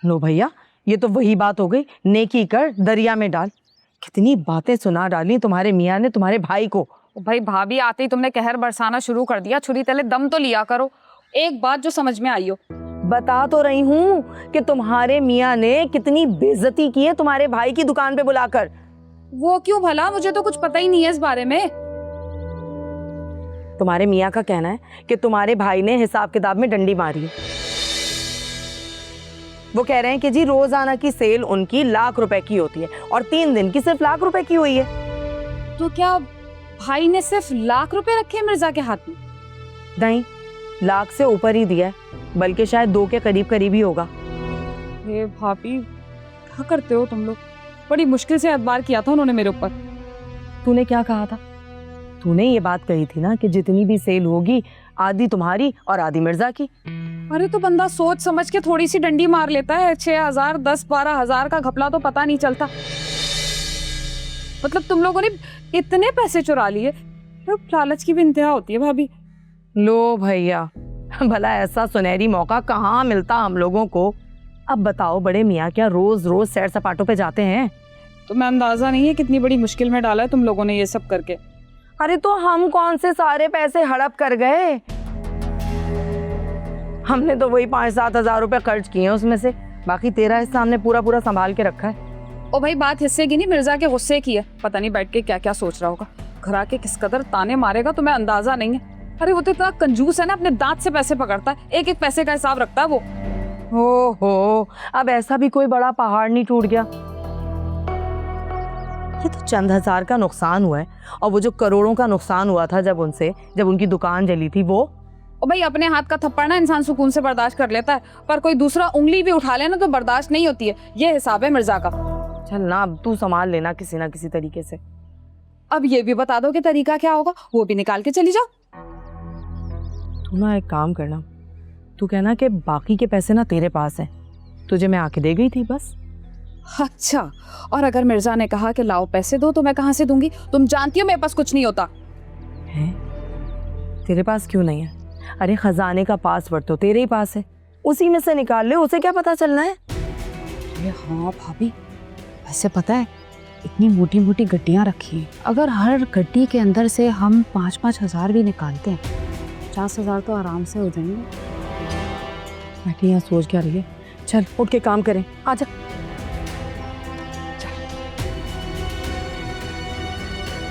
लो भैया, ये तो वही बात हो गई, नेकी कर दरिया में डाल। कितनी बातें सुना डाली तुम्हारे मियाँ ने तुम्हारे भाई को। भाई भाभी आते ही तुमने कहर बरसाना शुरू कर दिया, छुरी तले दम तो लिया करो। एक बात जो समझ में आई हो। बता तो रही हूँ कि तुम्हारे मियाँ ने कितनी बेइज्जती की है तुम्हारे भाई की दुकान पे बुलाकर। वो क्यों भला? मुझे तो कुछ पता ही नहीं है इस बारे में। तुम्हारे मियाँ का कहना है कि तुम्हारे भाई ने हिसाब किताब में डंडी मारी है। वो कह रहे हैं कि जी रोजाना की सेल उनकी ₹1,00,000 की होती है और 3 दिन की सिर्फ ₹1,00,000 की हुई है। तो क्या भाई ने सिर्फ ₹1,00,000 रखे हैं मिर्जा के हाथ में? नहीं, 1,00,000 से ऊपर ही दिया है, बल्कि शायद 2 के करीब ही होगा। हे भाभी, क्या करते हो तुम लोग? बड़ी मुश्किल से एतबार किया था उन्होंने मेरे ऊपर। तूने क्या कहा था? तूने ये बात कही थी ना कि जितनी भी सेल होगी आधी तुम्हारी और आधी मिर्जा की। अरे तो बंदा सोच समझ के थोड़ी सी डंडी मार लेता है। 6,000, 10-12 हजार का घपला तो पता नहीं चलता। मतलब तुम लोगों ने इतने पैसे चुरा लिए, तो लालच की भी इंतहा होती है भाभी। लो भैया, भला ऐसा सुनहरी मौका कहाँ मिलता हम लोगों को। अब बताओ बड़े मियाँ क्या रोज रोज सैर सपाटों पे जाते हैं? तो मैं अंदाजा नहीं है कितनी बड़ी मुश्किल में डाला है तुम लोगों ने ये सब करके। अरे तो हम कौन से सारे पैसे हड़प कर गए? हमने तो वही 5-7 हजार रुपए खर्च किए हैं उसमें से, बाकी तेरा हिस्सा हमने पूरा संभाल के रखा है। ओ भाई, बात हिस्से की नहीं, मिर्जा के गुस्से की है। पता नहीं बैठ के क्या क्या सोच रहा होगा। घर आके किस कदर ताने मारेगा तुम्हें अंदाजा नहीं है। अरे वो तो इतना कंजूस है ना, अपने दांत से पैसे पकड़ता है, एक एक पैसे का हिसाब रखता है वो। हो, अब ऐसा भी कोई बड़ा पहाड़ नहीं टूट गया। ये तो चंद हजार का नुकसान हुआ है, और वो जो करोड़ों का नुकसान हुआ था जब उनकी दुकान जली थी वो। ओ भाई, अपने हाथ का थप्पड़ ना इंसान सुकून से बर्दाश्त कर लेता है, पर कोई दूसरा उंगली भी उठा लेना तो बर्दाश्त नहीं होती है। ये हिसाब है मिर्जा का। चल ना, अब तू संभाल लेना किसी ना किसी तरीके से। अब ये भी बता दो कि तरीका क्या होगा, वो भी निकाल के चली जाओ। तू ना एक काम करना, तू कहना कि बाकी के पैसे ना तेरे पास हैं, तुझे मैं आके दे गई थी बस। अच्छा, और अगर मिर्जा ने कहा कि लाओ पैसे दो, तो मैं कहाँ से दूंगी? तुम जानती हो मेरे पास कुछ नहीं होता है। तेरे पास क्यों नहीं है? अरे खजाने का पासवर्ड तो तेरे ही पास है, उसी में से निकाल ले, उसे क्या पता चलना है? अरे हाँ भाभी, वैसे पता है इतनी मोटी मोटी गड्डियाँ रखी हैं, अगर हर गड्डी के अंदर से हम 5-5 हजार भी निकालते हैं, 50 हजार तो आराम से हो जाएंगे। बैठी यहाँ सोच क्या रही है? चल उठ के काम करें, आजा।